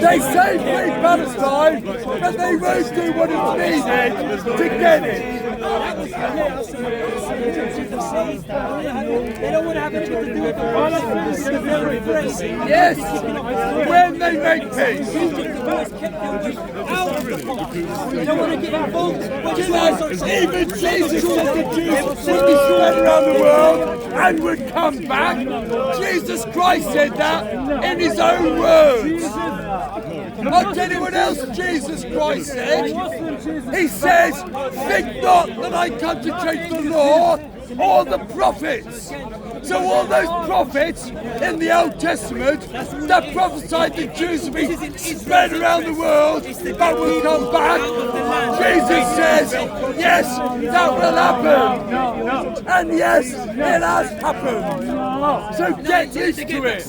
They say free Palestine, but they won't do what is needed to get it. They don't want to have anything to do with the Yes, when they make peace. They don't want to get involved. Even Jesus said the Jews would be spread around the world and would come back. Jesus Christ said that in his own words. I'll tell you what else Jesus Christ said. He says, think not that I come to change the law or the prophets. So all those prophets in the Old Testament that prophesied the Jews would be spread around the world but will come back, Jesus says, yes, that will happen. And yes, it has happened. So get used to it.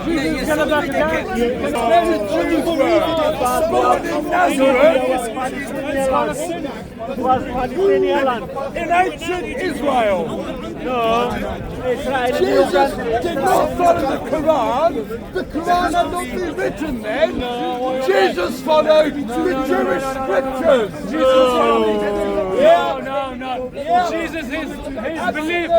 Jesus is going to back down. Where the Jews were born in Nazareth, in ancient Israel. Jesus did not follow the Quran. The Quran had not been written then. Jesus followed the Jewish scriptures. No. Jesus is belief.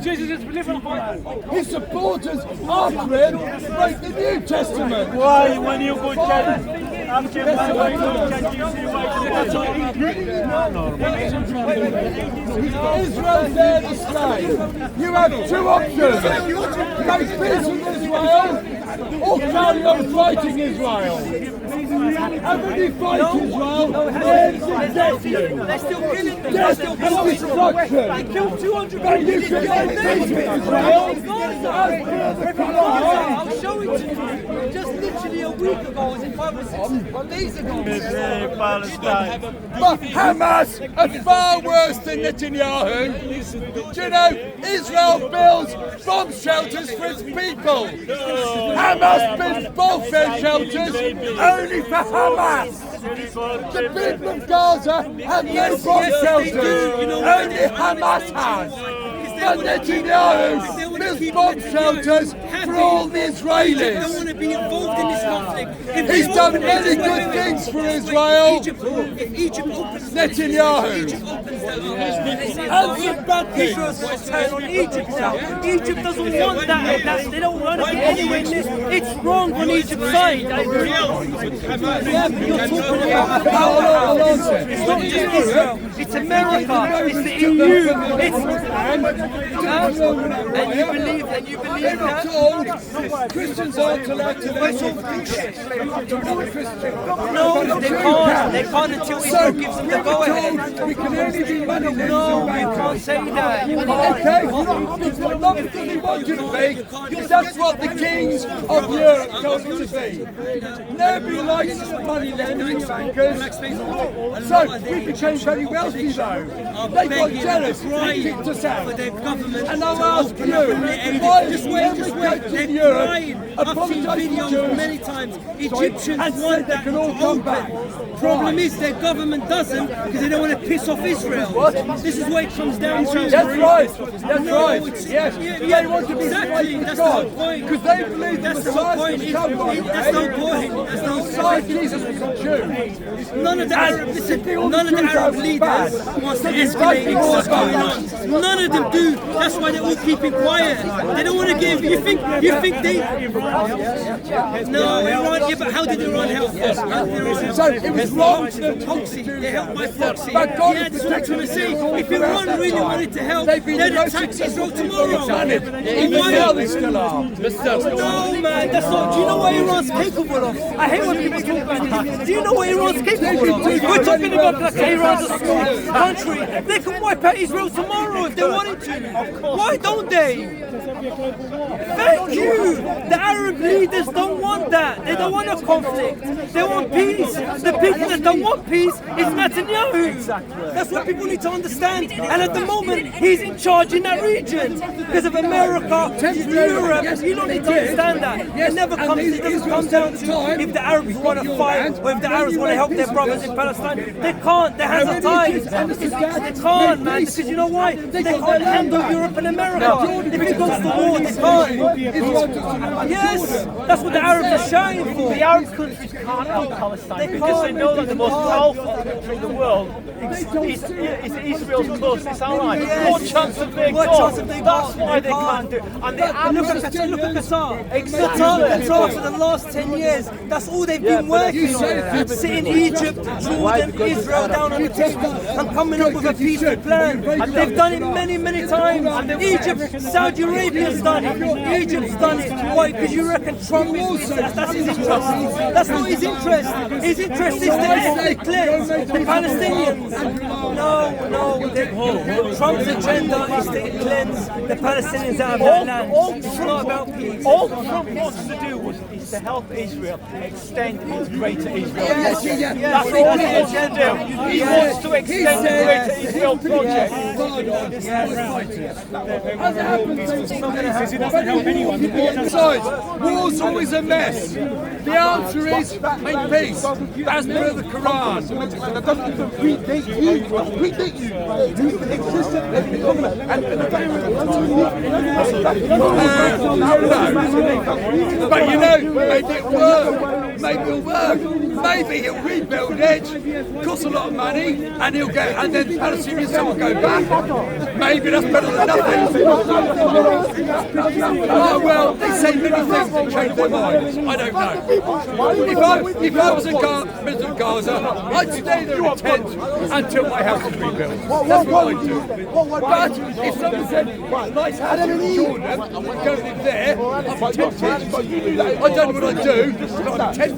Jesus is belief in the Bible. His supporters after him wrote the New Testament. Why, when you go church, Israel's there to slay. You have two options. Make peace with Israel or carry on fighting Israel. And when you fight Israel, there's destruction. They're still killing them. Death and destruction. They killed 200 But you can make peace with Israel. I'll show it to you. Just literally a week ago, was it 5 or 6 days ago? Palestine. But Hamas are far worse than Netanyahu. Do you know, Israel builds bomb shelters for its people. Hamas builds welfare shelters only for Hamas. The people of Gaza have no bomb shelters. Only Hamas has. But Netanyahu builds bomb shelters for all the Israelis. Don't want to be involved in this conflict. He's done many good things for Israel. If Egypt opens Netanyahu. And some bad things. Israel's got to turn on Egypt now. Egypt doesn't want that. They don't want to get anywhere in this. It's wrong on Egypt's side. I agree. Yeah, but you're talking about a powerhouse. It's not just Israel. It's America. It's the EU. And you believe that? Christians aren't allowed to live. No, they can't until Israel gives them the go-ahead. We can only be money lenders. No, you can't say that. Okay, it's not because we want you to be, because that's what the kings of Europe told you to be. Nobody likes money lenders, bankers. So we became very wealthy though. They got jealous, they kicked us out. And I'll ask you, why is every country in Europe apologising to Jews many times. Egyptians and want said they that can all come back? Problem is their government doesn't because they don't want to piss off Israel. This is what it comes down to. That's right. That's No, right. it's- Yes. yeah, They want to be exactly. straight with That's God the point. because they believe the That's the Messiah point. was come by. That's no point. That's no Messiah Jesus was a Jew. None of the Arab, listen, all the none of the Jews Arab are leaders bad. wants to They're escalate fighting all what's going about on. None of them do. That's why they're all keeping quiet. They don't want to give. You think they? No, Iran. Yeah, but how did Iran help them? So it was wrong to Proxy. They helped by proxy. But God Yeah, is that's what I'm trying to say. protecting If Iran really wanted to help, they'd attack Israel tomorrow. Even now they still are. No, man, that's not. Do you know what Iran's capable of? I hate when people talk about this. Do you know what Iran's capable of? We're talking about like Iran's a small country. They can wipe out Israel tomorrow if they wanted to. Why don't they? Thank you. The Arab leaders don't want that. They don't want a conflict. They want peace. The people that don't want peace is Netanyahu. That's what people need to understand. And at the moment, he's in charge in that region because of America, Europe. You don't need to understand that. It never comes. It doesn't come down to if the Arabs want to fight or if the Arabs want to help their brothers in Palestine. They can't. Their hands are tied. They can't, man. Because you know why? They can't handle Europe and America. If it goes to war, they can't. Yes, that's what the Arabs are shouting for. The Arab countries can't help Palestine because they know that the most powerful country in the world is Israel's closest ally. What chance have they got? That's why they can't do it. And Look at Qatar. Qatar for the last 10 years, that's all they've been working on. Sitting Egypt, Jordan, Israel down on the table and coming up with a peaceful plan. And they've done it many, many times. Egypt, Saudi Arabia's done it. Egypt's done it. Why? Because you reckon Trump is, that's his interest. That's not his interest. His interest is to cleanse the Palestinians. No. Trump's agenda is to cleanse the Palestinians out of their land. It's not about peace. All Trump wants to do is to help Israel extend its greater Israel. Yes. That's all he wants to do. He wants to extend the greater Israel project. Besides, war's always a mess. The answer is make peace. As per the Quran. That doesn't even predate you. You exist and But you know, maybe it'll work. Maybe it'll work. Maybe he'll rebuild it, cost a lot of money, and he'll get, and then Palestinians will go back. Maybe that's better than nothing. Oh well, they say many things that change their minds. I don't know. If I was in President Gaza, I'd stay there in a tent until my house is rebuilt. That's what I'd do. But if someone said, nice house in Jordan, go live there, I'm tempted. I don't know what I'd do, but I'm tempted.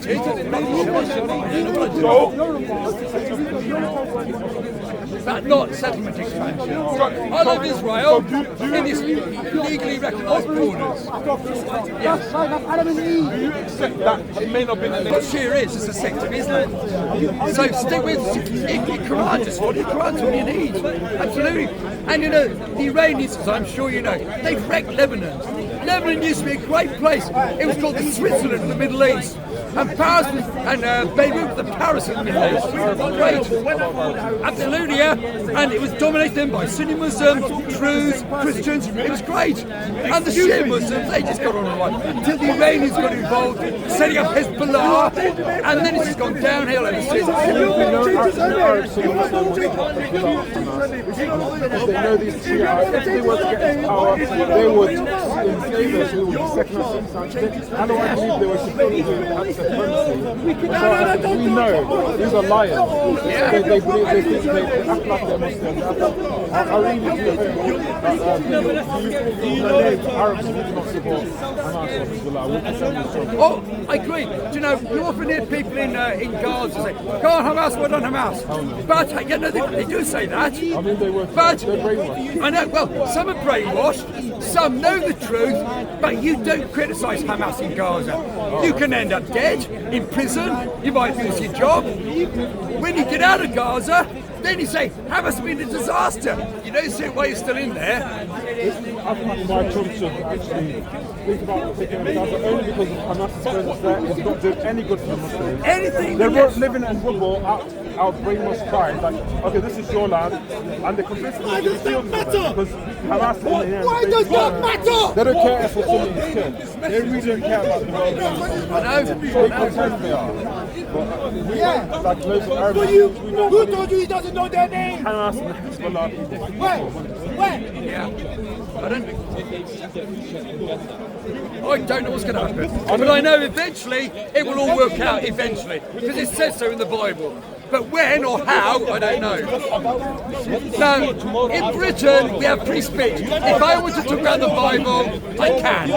But not settlement expansion. I love Israel in its legally recognised borders. Yes. Do you accept that it may not be the What Shia is a sect of Islam. So stick with Quran, just what the Quran's all you need. Absolutely. And you know, the Iranians, as I'm sure you know, they've wrecked Lebanon. Lebanon used to be a great place. It was called the Switzerland of the Middle East. And Paris was, and Beirut, the Paris of the Middle East. Great. Absolutely, yeah. And it was dominated then by Sunni Muslims, Druze, Christians. It was great. And the Shia Muslims, they just got on all right. Until the Iranians got involved, setting up Hezbollah, and then it's just gone downhill ever since. They know these Shiites, if they were to get into power, they would enslave us, we would be second or something. I don't believe they were supporting the supremacy. We know these are liars. They think they act like they're Muslims. I really do think Arabs do not support Hamas or Hezbollah. Oh, I agree. Do you know, you often hear people in Gaza say, go on Hamas, well done Hamas. But, you know, they do say that. I mean, they're brainwashed. I know, well, some are brainwashed, some know the truth, but you don't criticise Hamas in Gaza. You can end up dead, in prison, you might lose your job. When you get out of Gaza, then you say, Hamas has been a disaster. You don't see why you're still in there. I think my Trump should actually think about taking Gaza only because Hamas' presence there is not doing any good for the Muslims. Anything. They're living in football out brainwashed pride, like, okay, this is your land, and they convince them to feel because Hamas in the end, why does that matter? They don't care if it's Sunnis care. They really don't care about the world. I know. They pretend they are. But we like loads of Arabs. Who told you he doesn't know their name? Hamas and Hezbollah. Where? Yeah. I don't know what's going to happen. But I know eventually it will all work out eventually. Because it says so in the Bible. But when or how, I don't know. Now, in Britain, we have free speech. If I want to talk about the Bible, I can.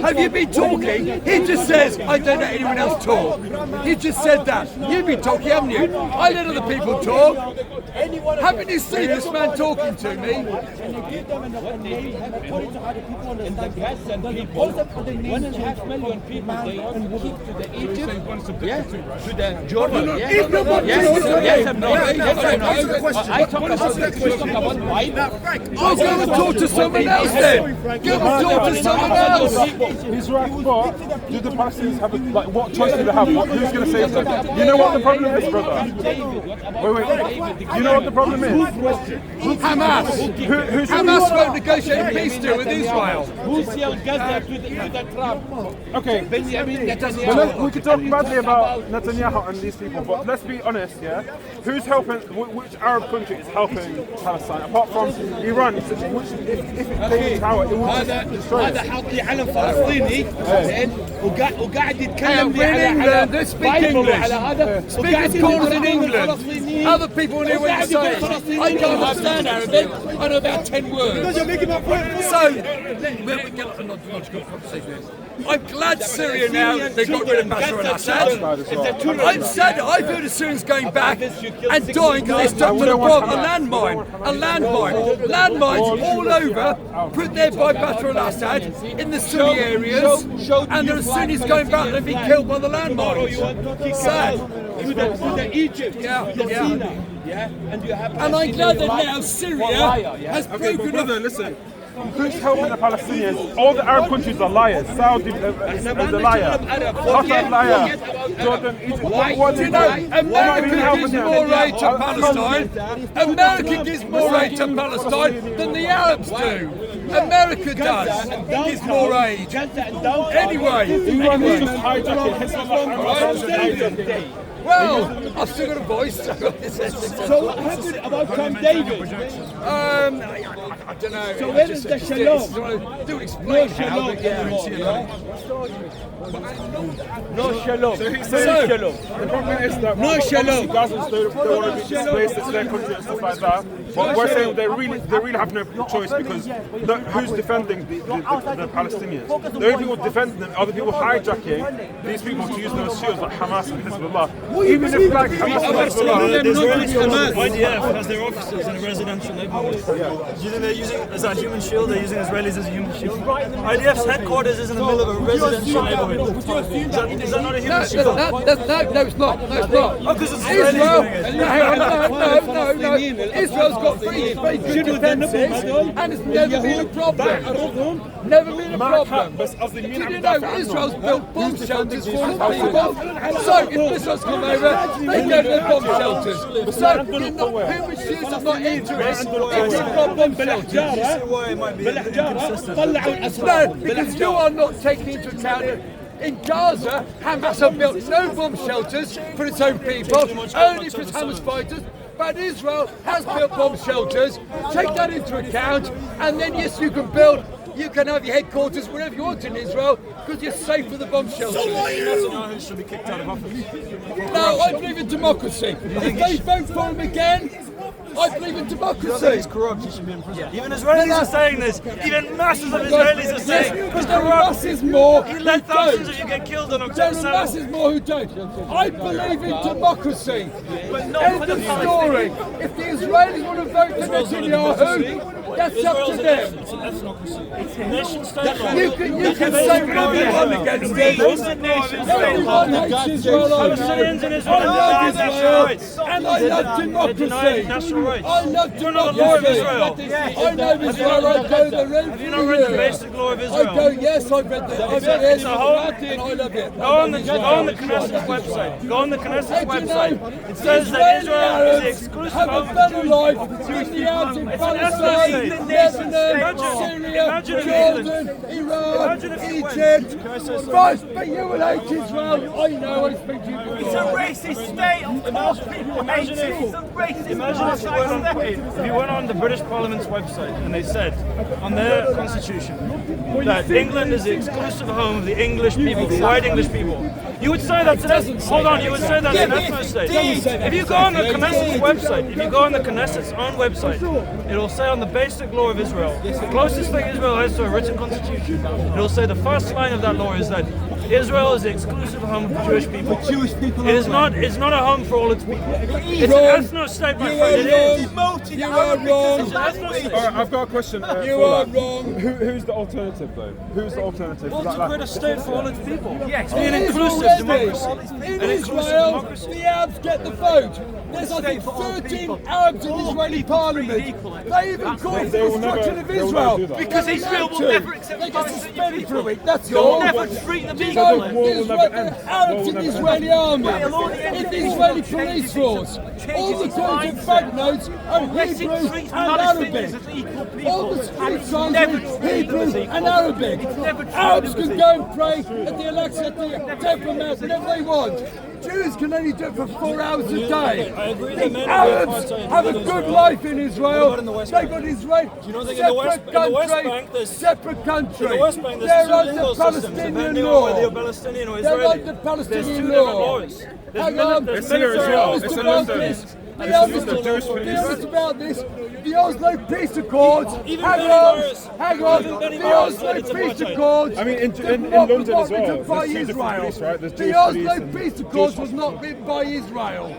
Have you been talking? He just says, I don't let anyone else talk. He just said that. You've been talking, haven't you? I let other people talk. Haven't you seen this man talking to me? I'll go and talk to someone else then. Go and talk to someone else. He's right, but do the Palestinians have what choice do they have? Who's going to save them? You know what the problem is, brother? Wait. You know what the problem is? Hamas. Hamas won't negotiate peace deal with Israel. Okay, well, we can talk badly about Netanyahu and these people, but let's be honest, yeah? Who's helping, which Arab country is helping Palestine? Apart from Iran, which, if it came to power, it would just destroy it. They speak English. Speakers call in England. Other people know what you're saying. I can't understand Arabic. I know about 10 words. So, we'll get a logical conversation. I'm glad Syria now, they got rid of Bashar al-Assad. I'm sad, I've heard of Syrians going back and dying because they stuck to a landmine. Landmines all over, put there by Bashar al-Assad in the Sunni areas, and there are Sunnis going back and being killed by the landmines. Sad. Yeah. And I'm glad that now Syria has broken up. Listen. Who's helping the Palestinians? All the Arab countries are liars. Saudi is a liar. Qatar liar. Jordan, Egypt. What do you know? America gives more aid to Palestine. America gives more aid to Palestine than the Arabs do. America does. Gives more aid. Anyway. Well, I've still got a voice. So what happened about Camp David? I don't know. So where is the shalom? Do explain how they No shalom. So he's saying shalom. The problem is that Gazans don't want to be displaced, it's their country and stuff like that. But we're saying they really have no choice because who's defending the Palestinians? The only people defending them are the people hijacking these people to use them as shields like Hamas and Hezbollah. Even if like Hamas and Hezbollah, IDF has their offices in a residential neighborhood. Do you think they're using it as a human shield? They're using Israelis as a human shield. IDF's headquarters is in the middle of a residential neighborhood. Is that not a human shield? No, it's not. Oh, because it's Israel. Israelis. No. Israel's got very good defences, and it's never been a problem. Never been a problem. Did you know Israel's built bomb shelters for the people? So if missiles come over, they go to the bomb shelters. So who refused to not enter it if you've got bomb shelters? No, because you are not taking into account it. In Gaza, Hamas have built no bomb shelters for its own people, only for its Hamas fighters. But Israel has built bomb shelters. Take that into account, and then yes, you can have your headquarters wherever you want in Israel because you're safe with the bomb shelters. Netanyahu should be kicked out of office. No, I believe in democracy. If they vote for him again, I believe in democracy. He's corrupt, he should be in prison. Even Israelis are saying this. Even masses of Israelis are saying because there are masses more he let thousands of you get killed on October There are masses more who don't. I believe in democracy. End of story. If the Israelis want to vote for Netanyahu, that's up to them. It's an ethnocracy. It's a nation state. You can say whatever you want against it. Everyone hates Israel. Palestinians in Israel I love national Israel. rights. And I love democracy. National rights. I love You're not the law of democracy. Israel. I know Israel. I go the road. Have you not read the basic law of Israel? I go, yes, I've read the It's a whole. and I love it. Go on the Knesset's website. Go on the Knesset's website. It says that Israel is the exclusive have a home better to life Jewish than the people. Arabs in It's an Palestine, ethnic Lebanon, Syria, Imagine if Jordan, Iran, Egypt. Right, but you will hate Israel. I know, I speak to you. It's a racist state. Of course people hate it. It's a racist Imagine if you went on the British Parliament's website and they said on their constitution that England is the exclusive home of the English people, the white English people. You would say that to hold on, you would say that to ethno-state. If you go on the Knesset's website, if you go on the Knesset's own website, it'll say on the basic law of Israel, the closest thing Israel has to a written constitution, it'll say the first line of that law is that Israel is the exclusive home for Jewish people. It's not a home for all its people. It's an ethno-state, my friend. It is. You are wrong. It's an ethno-state. All right, I've got a question. You are wrong. Who's the alternative, though? Who's the alternative? Well, to create a state for all its people. Yes, Be an inclusive democracy. In Israel, the Arabs get the vote. There's I think 13 Arabs in the Israeli parliament. They even call for the destruction of Israel. because Israel will never accept They get Palestinian suspended for a people. week, that's They'll all. never treat them You equally. know, war will never end. the Arabs in the Israeli army, It'll only end in if the all Israeli changes police its- force, changes all the its coins and mindset. banknotes are Unless Hebrew it and treats Arabic. Palestinians as equal people. All the street And it's signs never are treated them as Hebrew equal. and Arabic. It's never treated Arabs them as can equal. go and pray at the Al-Aqsa, at the Temple Mount, whatever they want. Jews can only do it for 4 hours a day. I agree The that men Arabs are have a good life in Israel. about in the West They've Bank? got Israel. Do you know that in the West- Separate in the West country. Bank there's- Separate country. In the West Bank, there's They're two under legal systems, Palestinian depending law. on whether you're Palestinian or They're Israeli. under Palestinian There's two law. different laws. Hang on. It's in there as well. It's in London. Be honest about this. The Oslo Peace Accords. Even Hang Benny on. Morris- Hang on. even Benny The Morris Oslo said it's Peace apartheid. Accords. I mean, in was London not as well, written by there's two different Israel. police, right? There's The Jewish Oslo police and Peace Accords was not written by Israel.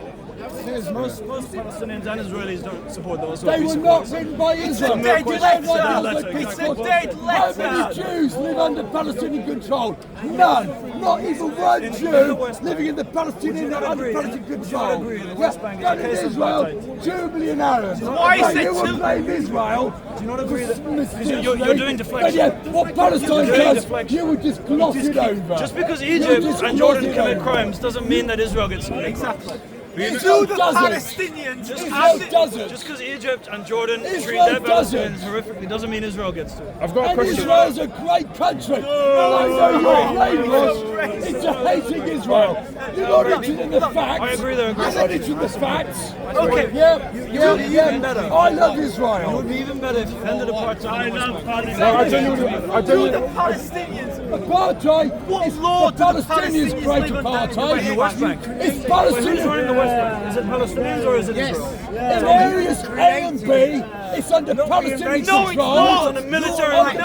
Most Palestinians and Israelis don't support those. They were not written by Israel. dead They letter. don't like the It's Oslo a Peace dead Accords. letter. How many Jews live under Palestinian control? None. Not even one Jew living in the Palestinian under Palestinian control. agree in the West Bank is And a in case of Israel, apartheid? 2 million Arabs. Why is But there you will two- blame Israel. Do you not agree that Mysteriously. you're doing deflection? But yet, what Palestine You're doing does, deflection. you would just gloss it over. Just because You Egypt just and gloss Jordan it commit over. crimes doesn't mean that Israel gets exactly. Israel doesn't. Palestinians Israel doesn't. Just because Egypt and Jordan treat Israel their Palestinians doesn't. horrifically doesn't mean Israel gets to. I've got a And question. Israel's a great country. And I know you're brainwashed into hating Israel. You're not interested in the facts. I agree they're a great You're not interested in the facts. Okay. Yeah. I love Israel. It would be even better if you ended apartheid. I love No, I genuinely, Palestinians. Apartheid What is law the do the Palestinians Palestinians create live under apartheid. in the West Bank. It's Who's running the Palestinian. West Bank? Is it Palestinians or is it Israel? In areas A and B, it's under Palestinian No, it's control. not. On the military, No, it's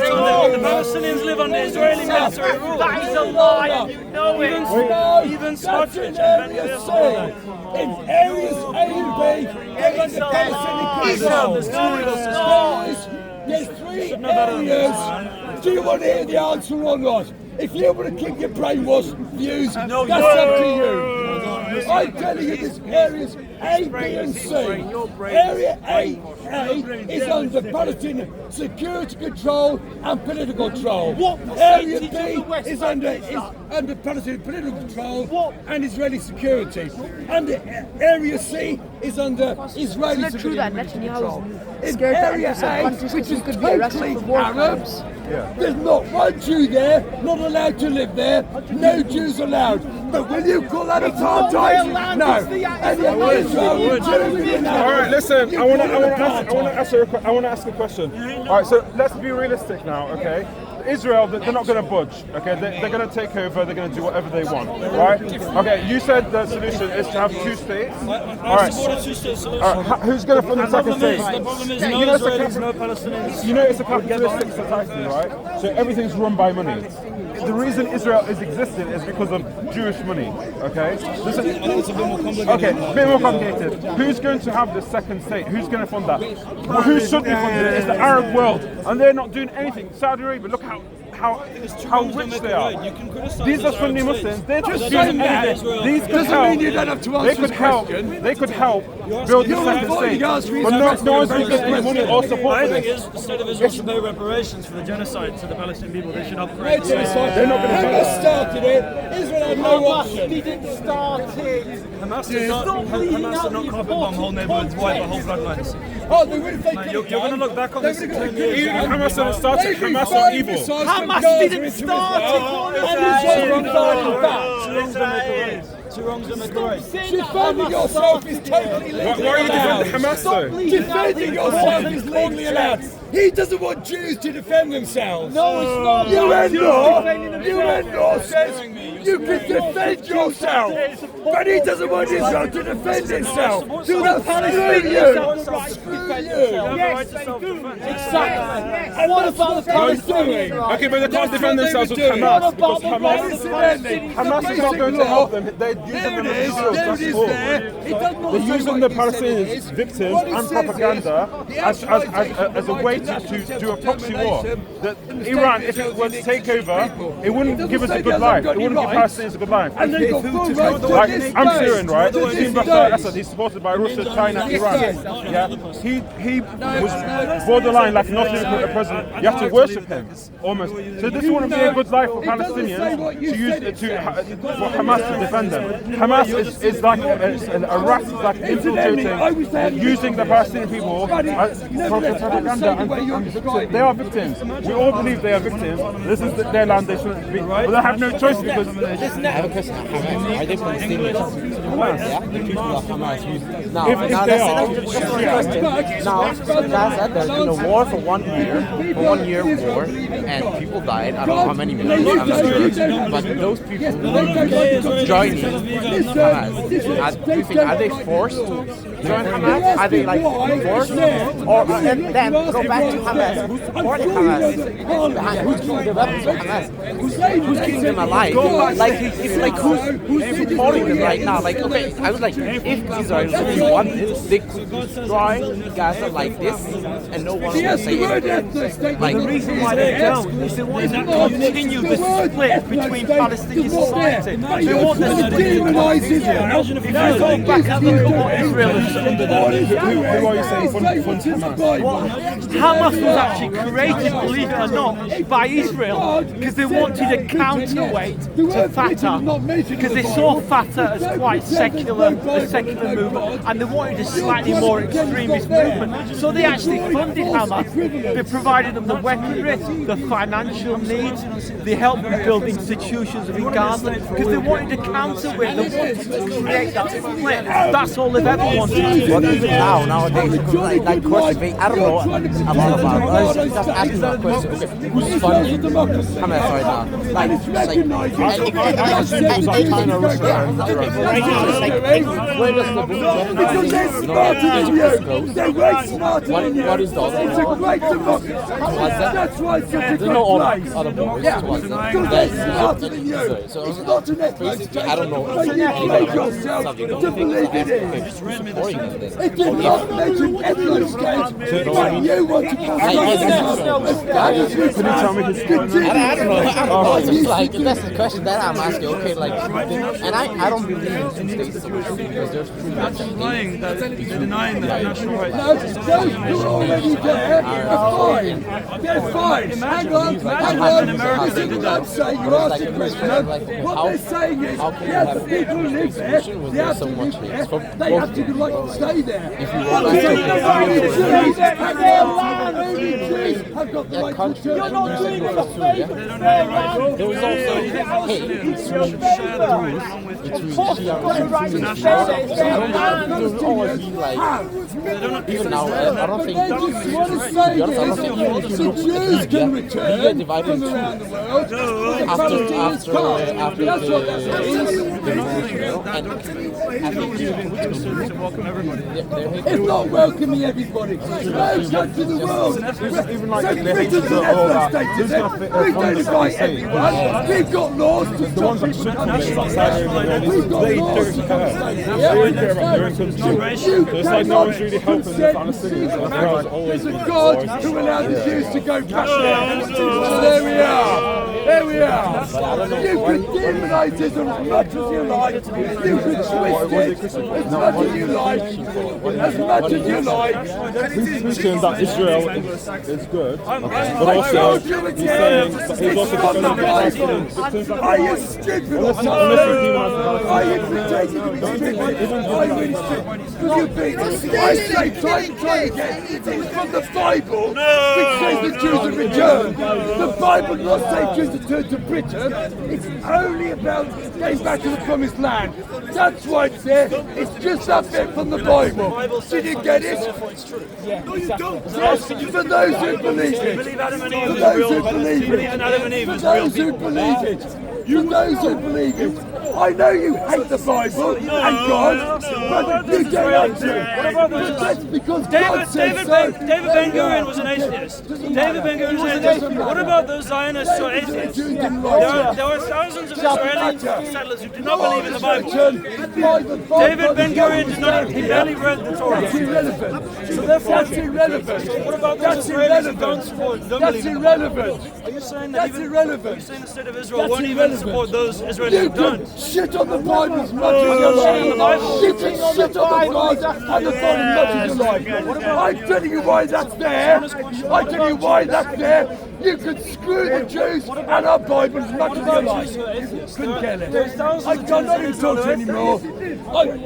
not. the Palestinians live under Israeli military rule. That is a lie, and you know it. No, Even that's Scottish in and area Benjamin C. In areas A and B, they're under Palestinian Israel, control. there's two legal systems. There's 3 areas. Do you want to hear the answer or not? If you want to keep your brainwashed views, that's up to you. I'm telling you, there's areas A, B, and C. Area A is under Palestinian security control and political control. What Area percentage B of the West is Bank under Palestinian political control and Israeli security. And Area C is under Israeli Isn't it true that security Netanyahu control. is In scared that Area innocent A, countries which is could be arrested totally for war Arabs, crimes? there's not one Jew there, not allowed to live there, no Jews allowed. But will you call that apartheid? No. And yet Israel, you 2 million All right, Arabs. listen. You I want call it to ask a question. All right, so let's be realistic now, okay? Israel, they're not going to budge, okay? They're going to take over. They're going to do whatever they want, right? Okay, you said the solution is to have 2 states. All right. Support a two-state solution. All right, who's going to fund the second state? The problem is You no know it's a Israelis, no Palestinians. You know it's a capitalistic society, right? So everything's run by money. The reason Israel is existing is because of Jewish money, okay? It's a bit more complicated. Okay, a bit more complicated. Who's going to have the second state? Who's going to fund that? Well, who should be funding it? It's the Arab world, and they're not doing anything. Saudi Arabia, look how rich they are. These are Sunni Muslims. They're just doing anything. These could Doesn't help. mean you don't have to They answer could this help. question. They could help build the You're second avoiding state. answering But his question. no one's Very going to good give money question. or support I for think this. the state of Israel should pay reparations for the genocide to the Palestinian people. They should upgrade the state. They're not going to do Hamas that. started it. Israel had no option. Didn't start it. Hamas did not carpet bomb whole neighborhoods, wipe out whole bloodlines. Oh, they would if they Man, could you're have going to done. look back on They this in would have 10 got years. Even Hamas didn't start it. Hamas are evil. Hamas didn't start it. And Israel from fighting back. Two wrongs don't make a right. Defending yourself is totally legally Why are you allowed. defending Hamas though? Defending yourself is legally allowed. He doesn't want Jews to defend themselves. No, it's not. UN law says You can defend yourself, but he doesn't want Israel to defend itself. So that's screw you. Exactly. And what about the Palestinians? Okay, but they can't defend themselves with Hamas because Hamas is not going to help them. They're using them as shields. That's all. They're using the Palestinians victims and propaganda as a way to do a proxy war. That Iran, if it were to take over, it wouldn't give us a good life. It wouldn't give Palestinians a good life. Like, I'm Syrian, right? Bashar Assad, he's supported by Russia, China, Iran. Yeah, he was borderline like not even a president. You have to worship him almost. So this wouldn't be a good life for Palestinians to use for Hamas to defend them. Hamas is like a rat, is like infiltrating, using the Palestinian people for propaganda, and they are victims. We all believe they are victims. This is their land. They shouldn't be. But they have no choice because. I have a question. Are they Palestinians? Yeah, the people of Hamas. Now, If they are, Now, Gaza, there's been a war for 1 year war, and people died. I don't know how many millions, I'm not sure. But those people joining Hamas, do you think, are they forced to join Hamas? Are they like forced? Or then go back to Hamas? Who's supporting Hamas? Who's keeping the weapons of Hamas? Who's keeping them alive? Like, it's like who's supporting them right now? Like, okay, I was like, if Israel really wanted, they could destroy Gaza like this, and no one would say anything. Like, The reason why they don't is they want to continue the split between Palestinian society. They want the demonize Israel. If you go back and look at what Israel has done, Who are you saying funds Hamas? Hamas was actually created, believe it or not, by Israel because they wanted a counterweight to Fatah, because they saw Fatah as quite secular, a secular movement, and they wanted a slightly more extremist movement. So they actually funded Hamas. They provided them the weaponry, the financial needs. They helped them build institutions in Gaza because they wanted a counterweight. They wanted to create that split. That's all they've ever wanted. but even nowadays, like question, I don't know a lot about it. I was just asking that question. Okay, who's funding Hamas right now? Where does the Because they're smarter than you. They're way smarter than you. What is the other? It's a great democracy. That's why it's such a There's no great place. other boys. Yeah, because they're smarter than you. It's not an Basically, I don't know. So you make yourself to believe it is. It did not mention ethno states, but you want to Can you tell me his story? I don't know. It's just like, that's the question that I'm asking. Okay, like, and I don't believe in two-state solution because there's too much. They're denying that national rights. No, those who are already there are fine. They're fine. Hang on. This is not saying you asked a question. What they're saying is, yes, the people who live there, they have to live there. They have to like to stay there. If you But want the to Jews have got the right to country, do you're not doing it for favor. There was also, hey, between Shia and Sunni, there will always be like, even now, I don't think, to be honest, I don't think even if you look at media divided in two. After the revolution, and I think even welcome everybody. It's not welcoming everybody. No, go to the world. Even like So the Britain's an ethno state, is it? We don't invite everyone. We've got laws to stop people coming in. We've got laws to come stay here. They don't care about their income too. So it's like no one's really helping the Palestinians. There's always There's a God who allowed the Jews to go back there. So there we are. There we are. You can demonize Islam as much as you like. You can twist it as much as you like. As much as you like. He's saying that Israel is good, but also he's saying he's also defending the Palestinians. Are you stupid or something? Are you pretending to be stupid? Are you really stupid? Because you beat I say try again. It's from the Bible which says the Jews are returned. The Bible does not say Jews return to Britain. It's only about getting back to the promised land. That's why it's there. It's just that bit from the Bible. Did you get it? No, you don't. Yes, for those who believe it. Believe Adam and Eve For is those real. who believe Believe it. in Adam and Eve For is real those who people. believe it. for those who believe it. I know you hate the Bible and God, but you don't have to. But that's because God says so. David Ben-Gurion was an atheist. David Ben-Gurion was an atheist. What about those Zionists or atheists? There were thousands of Israeli settlers who did not believe in the Bible. David Ben-Gurion did not, he barely read the Torah. That's irrelevant. So therefore, That's irrelevant. what about That's those Israelis who don't irrelevant. support, don't That's believe in the Bible? irrelevant. Are you saying that That's even, are you irrelevant. saying the state of Israel That's won't even irrelevant. support those Israelis You who don't? can shit on the Bible as much as you shit on the like. Bible. You can shit on the Bible and the Bible as much as you like. I'm telling you why that's there. I'm telling you why that's there. You can screw the Jews and our Bible as much as you like. Couldn't care less. I cannot even talk to you anymore.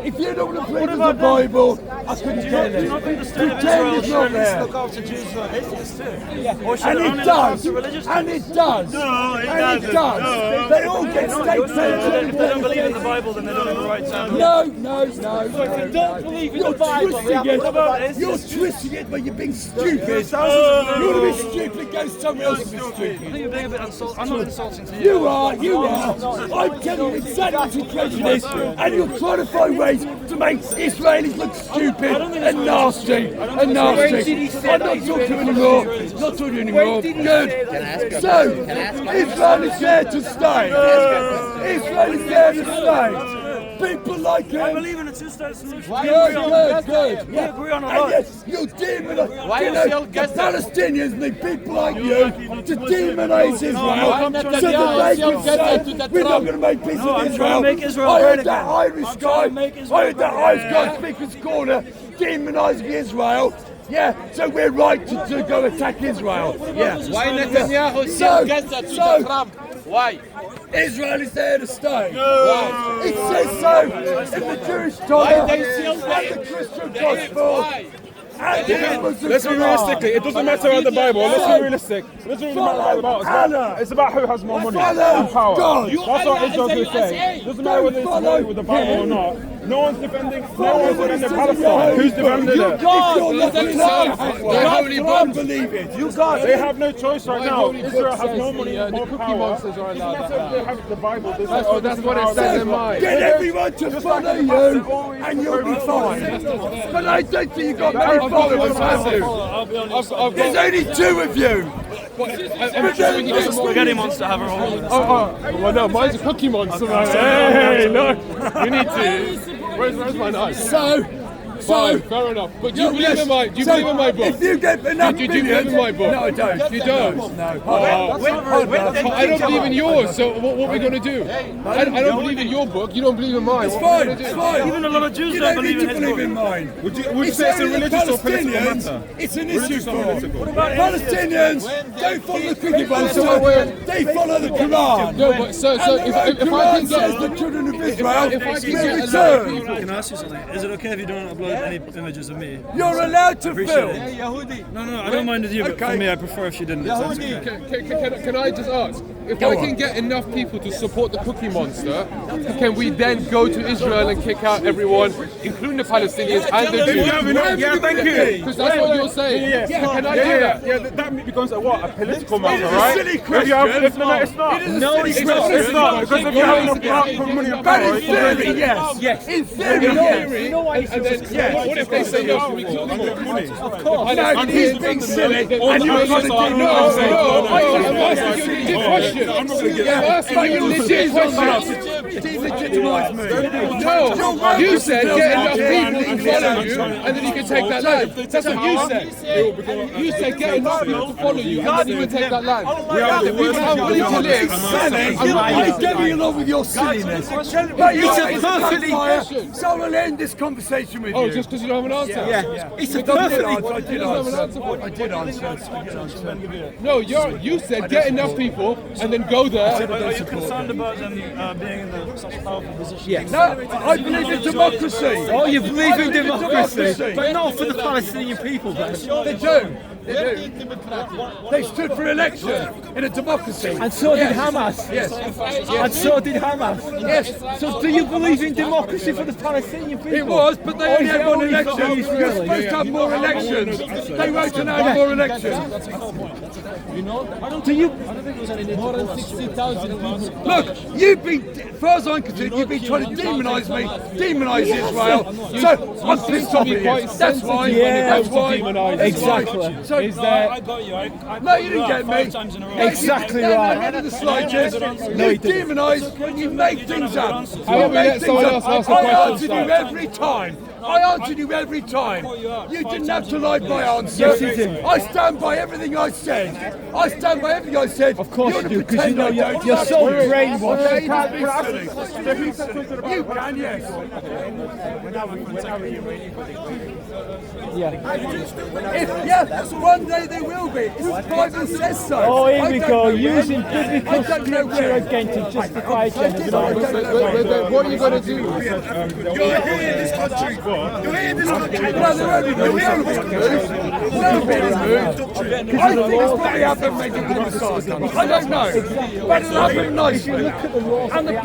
If you don't want to believe in the Bible, I couldn't care Do you not think the less. state of Pretend Israel it's should not at least there. look after Jews who are atheists too? Or should And it it only look does. after religious And Jews? it does. No, it And it doesn't. does. No. They all get No, state you're saying that if they don't believe in the pension. Bible, then they don't have a right to have No, no, no. Don't believe in You're the Bible. twisting it. What about You're atheists? twisting it, but you're being stupid. Thousands You of want to be stupid, go somewhere else and be I think stupid. you're being a bit insulting. I'm not insulting to you. You are. I'm telling you exactly what your situation is, and you're trying to find ways to make Israelis look stupid and nasty and nasty. I'm not talking to you anymore. Not talking to you anymore. Good. So, Israel is there to stay. Israel is there to stay. People like I him. believe in a two-state solution. Good. We agree on a And lot. yes, you demonize the Palestinians need people like you to demonize Israel so that they can say we're not going to make peace No, with I'm Israel. trying to make Israel I great heard that again. Irish I'm guy, trying to make Israel I heard that great Irish again. guy speaker's corner demonizing Israel. Yeah, so we're right to go attack Israel. Yeah. Why Netanyahu So- sell Gaza to so- Trump? Why? Israel is there to stay. Why? It says so in the Jewish Torah they still and the Christian Gospel. And the Muslim Let's be Quran. realistic. It doesn't matter about the Bible. Let's be realistic. Let's really matter about the Bible. It's about who has more money and power. God. That's what Israel's going to say. Doesn't matter whether it's right with the Bible or not. No one's defending Palestine. Who's defending it? If you're not the They're holy Quran, bombs. believe it. You got. They have no choice right now. Israel has no money, the more cookie power. monsters are allowed It's that. not they have the Bible. That's what it says in mine. Get everyone to follow you and you'll be fine. But I don't think you've got many followers, have you? I'll be honest. There's only two of you. Spaghetti monster have a whole. Well, no, mine's a cookie monster, man. Hey, look, we need to. Where's my knife? So, Fair enough. But do you believe in my? Do you believe in my book? If you get enough Do you believe in my book? No, I don't. You don't? No. I don't believe in yours, so what are we going to do? I don't believe in your book, you don't believe in mine. It's What are we fine. gonna It's do? fine. Even a lot of Jews You don't don't need believe to in his believe in book. mine. Would you say it's a only the religious or political Palestinians, matter? it's an issue Religious or for them. political? Palestinians don't follow the cookie monster. They follow the Quran. No, but so And the if I Quran can says get the children of Israel if I can will get a lot of return. people. Can I ask you something? Is it okay if you don't upload any images of me? You're allowed to Appreciate film. it. No, I don't mind with you, but for me, I prefer if she didn't. It's okay. Can I just ask, if I can get enough people to support the cookie monster, can we then go to Israel and kick out everyone, including the Palestinians and the Jews? Yeah, thank you. Because that's what you're saying. Can I do that? Yeah, that becomes a what? A political matter, It's a right? silly If you have, question. if, no, it's not. It is a No, silly it's question. not. It's not. Because if you have enough money and But power, in theory, yes. Yes. In theory, yes. And then what if they say no? Can we kill them all? Of course. No, he's being silly. And you're trying to No, deny I'm asking you a legit question. I'm asking you a legit question. Delegitimize me. No, you said get enough people to follow you and then you can take that land. That's what you said. You said get enough people to follow you and then you can take that land. The people have money to live. I'm getting along with your silliness. But you should perfectly. So I'll end this conversation with you. Oh, just because you don't have an answer? Yeah. It's a I did perfectly. answer. I did answer. No, you said get enough people and then go there. Are you concerned about them being in the it looks like a powerful position. No, I believe in democracy. Oh, you believe in believe in democracy, democracy. but not for the Palestinian people, then. They do. They do. They stood for election in a democracy. And so did Yes. Hamas. Yes. And so did Hamas. Yes. So do you believe in democracy for the Palestinian people? It was, but they Or only is had it one only for election. You're Israel? supposed to have more elections. They won't allow more elections. Do you? Look, you've been, as far as I'm concerned, you've been trying to demonise me, demonise Israel. So I'm pissed off at you. That's why. Yeah, That's why. exactly. So I got you. no, you didn't get me. 5 times in a row. Exactly No, right. not in the slightest. You demonise and you make things up. How about we let someone else ask a I question, answered sir? you every time. I answered you every time. You didn't have to like my answer. Yes, you did. I stand by everything I said. I stand by everything I said. Of course you you do, because you know you're so brainwashed. You can, yes. Yes, one day they will be. This Bible says so. Oh, here I we don't go, know using when. biblical I don't know scripture when. again to justify genocide. What are you going to do? You're here in this country. You're here in this country. No, there won't be moved. There won't be moved. There'll be moved. I think it's probably happened maybe with the Messiah. I don't know. But it'll happen nicely. And the